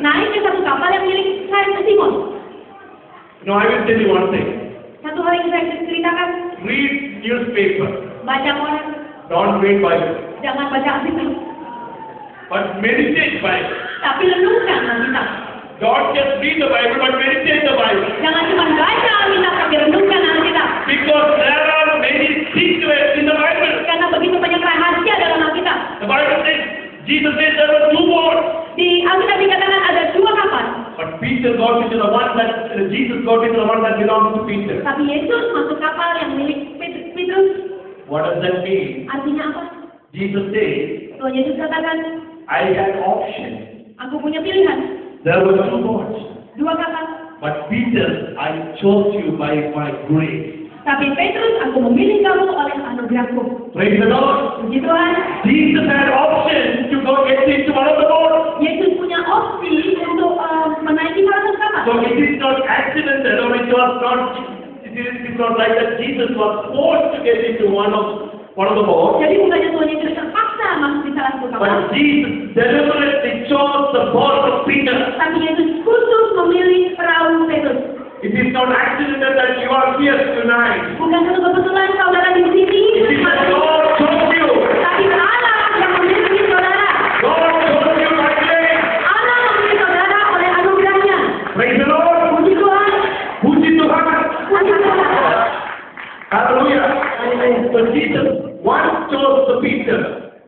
naik ke satu kapal yang milik Simon. No, I will tell you one thing. Satu hal yang saya ceritakan, Read newspaper. baca koran, Don't read Bible. jangan baca Alkitab, But meditate Bible. tapi renungkan Alkitab. Don't just read the Bible, but meditate the Bible. Jangan cuma baca Alkitab, tapi renungkan Alkitab. Because there are many secrets in the Bible. Karena begitu banyak rahasia dalam Alkitab. The Bible says, Jesus says there were two boats. Di Alkitab dikatakan ada dua kapal. But Peter got into the one that, Jesus got into the one that belongs to Peter. Tapi Yesus masuk kapal yang milik Petrus. What does that mean? Artinya apa? Jesus says, Tuhan Yesus katakan, I had option. aku punya pilihan. There were two boats. Dua kapal. But Peter, I chose you by my grace. Tapi Petrus, aku memilih kamu oleh anugerahku. Praise the Lord. Puji Tuhan. Jesus had option to go get into one of the boats. Yesus punya opsi untuk menaiki salah satu kapal. So it is not accidental, or it was not. It is not like that. Jesus was forced to get into one of the boats. Jadi bukannya Tuhan Yesus terpaksa masuk di salah satu kapal. But Jesus deliberately chose the boat of Peter. Tapi Yesus khusus memilih perahu Petrus. It is not accidental that you are here tonight. Bukan satu kebetulan saudara di sini. It is the Lord chose you. Tapi Allah yang memilih saudara. God chose you by grace. Allah memilih saudara oleh anugerahnya. Praise the Lord. Puji Tuhan. Puji Tuhan. Puji Tuhan. Hallelujah. So Jesus once chose the Peter.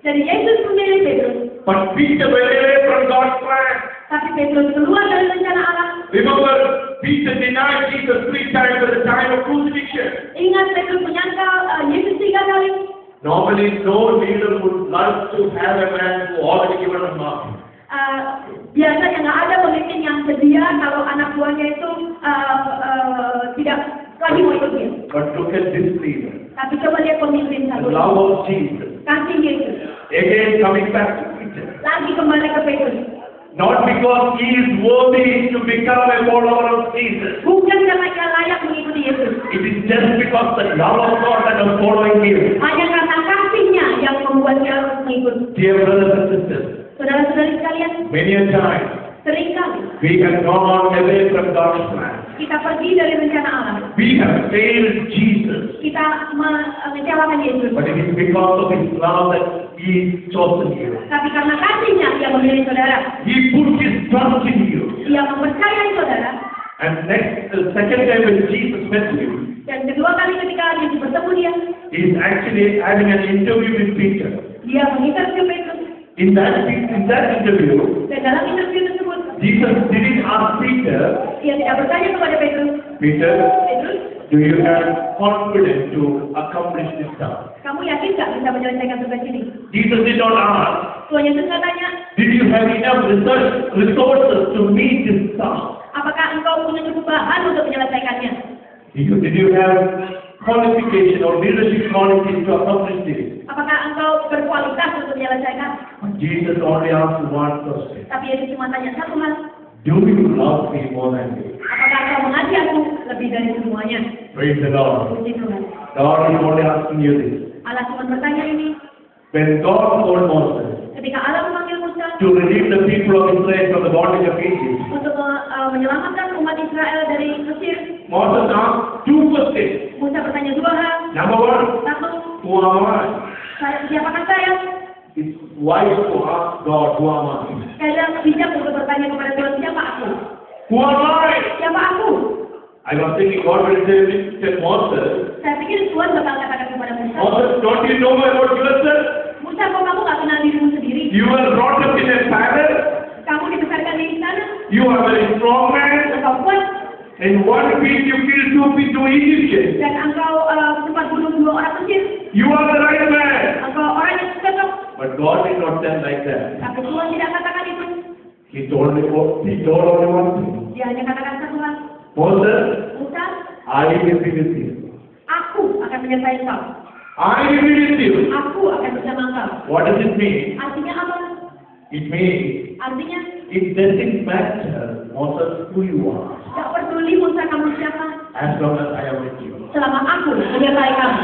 Jadi Yesus memilih Petrus. But Peter went away from God's plan. Tapi Petrus keluar dari rencana Allah. Remember, Peter denied Jesus 3 times at the time of crucifixion. Ingat Petrus menyangkal Yesus 3 kali. Normally, no leader would like to have a man who already given a mark. Biasanya nggak ada pemimpin yang sedia kalau anak buahnya itu tidak lagi mau ikut dia. But look at this leader. Tapi coba lihat pemimpin The satu. love of Jesus. Kasih Yesus. Again coming back to Peter. Lagi kembali ke Petrus. Not because he is worthy to become a follower of Jesus. Bukan karena ia layak mengikuti Yesus. It is just because the love of God that is following him. Hanya karena kasihnya yang membuat dia harus mengikuti. Dear brothers and sisters, Saudara-saudari sekalian, many a time seringkali we have gone away from God's plan. kita pergi dari rencana Allah. We have failed Jesus. Kita mengecewakan Yesus. But it is because of his love that he has chosen you. Tapi karena kasihnya ia memilih saudara. He put his trust in you. Ia mempercayai saudara. And the second time when Jesus met you, Dan kedua kali ketika Yesus bertemu dia, he is actually having an interview with Peter. dia menginterview Petrus. In that interview, Dan dalam interview tersebut, Jesus didn't ask Peter, ia tidak bertanya kepada Petrus, Peter, Petrus, do you have confidence to accomplish this task? kamu yakin nggak bisa menyelesaikan tugas ini? Jesus did not ask, Tuhan Yesus nggak tanya, did you have enough resources to meet this task? apakah engkau punya cukup bahan untuk menyelesaikannya? Did you have qualification or leadership qualities to accomplish this? Apakah engkau berkualitas untuk menyelesaikan? Jesus only asked one question. Tapi Yesus cuma tanya satu hal, Do you love me more than me? apakah engkau mengasihi aku lebih dari semuanya? Praise the Lord. Puji Tuhan. God is only asking you this. Allah cuma bertanya ini, When God told Moses ketika Allah memanggil Musa to redeem the people of Israel from the bondage of Egypt, untuk menyelamatkan umat Israel dari Mesir, Moses asked 2 questions. Musa bertanya 2 hal. Number 1, Satu, who am I? siapakah saya? It's wise to ask God, who am I? Saya bijak untuk bertanya kepada Tuhan, siapa aku? Who am I? Siapa aku? I was thinking God will tell Moses, Saya pikir Tuhan bakal katakan kepada Musa, Moses, don't you know about yourself? Musa, kok kamu nggak kenal dirimu sendiri? You were brought up in a palace. Kamu dibesarkan di istana, You are a very strong man. engkau kuat, In one week you kill 2 Egyptians. dan engkau sempat bunuh 2 orang Mesir. You are the right man. Engkau orang yang cocok. But God did not tell like that. Tapi Tuhan tidak katakan itu. He told only one thing. Dia hanya katakan satu hal. Moses, Musa, I will be with you. aku akan menyertai engkau. I will be with you. Aku akan bersama engkau. What does it mean? Artinya apa? It means Artinya, it doesn't matter, Moses, who you are, tak peduli Musa kamu siapa, as long as I am with you. selama aku menyertai kamu.